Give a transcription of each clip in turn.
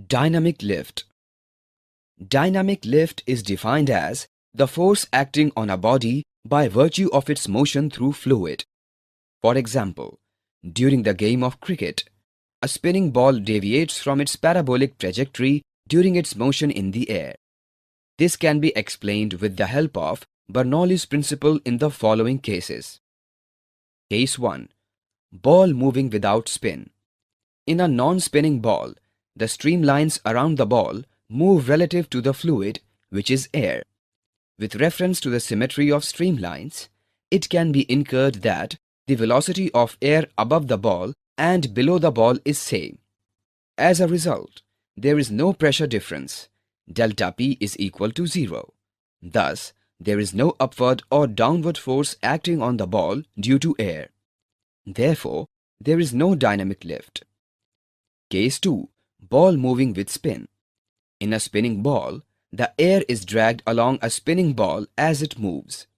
Dynamic lift. Dynamic lift is defined as the force acting on a body by virtue of its motion through fluid. For example, during the game of cricket, a spinning ball deviates from its parabolic trajectory during its motion in the air. This can be explained with the help of Bernoulli's principle in the following cases. Case 1. Ball moving without spin. In a non-spinning ball, the streamlines around the ball move relative to the fluid, which is air. With reference to the symmetry of streamlines, it can be inferred that the velocity of air above the ball and below the ball is same. As a result, there is no pressure difference. Delta P is equal to 0. Thus, there is no upward or downward force acting on the ball due to air. Therefore, there is no dynamic lift. Case 2. Ball moving with spin. In a spinning ball, the air is dragged along a spinning ball as it moves.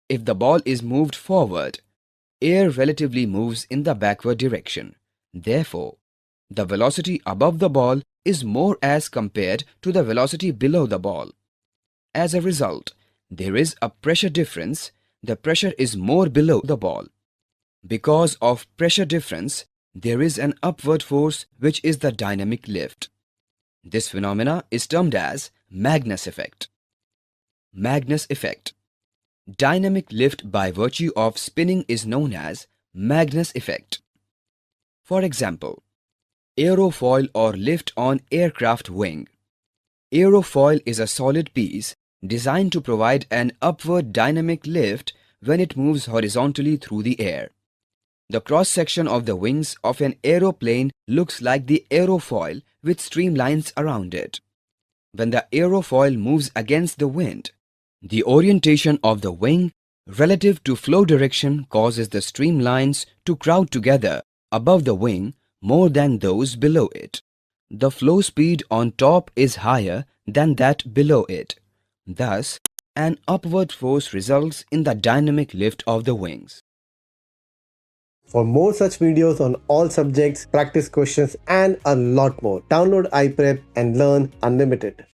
If the ball is moved forward, air relatively moves in the backward direction. Therefore, the velocity above the ball is more as compared to the velocity below the ball. As a result, there is a pressure difference. The pressure is more below the ball. Because of pressure difference, there is an upward force which is the dynamic lift. This phenomena is termed as Magnus effect. Magnus effect. Dynamic lift by virtue of spinning is known as Magnus effect. For example, aerofoil or lift on aircraft wing. Aerofoil is a solid piece designed to provide an upward dynamic lift when it moves horizontally through the air. The cross-section of the wings of an aeroplane looks like the aerofoil with streamlines around it. When the aerofoil moves against the wind, the orientation of the wing relative to flow direction causes the streamlines to crowd together above the wing more than those below it. The flow speed on top is higher than that below it. Thus, an upward force results in the dynamic lift of the wings. For more such videos on all subjects, practice questions and a lot more, download iPrep and learn unlimited.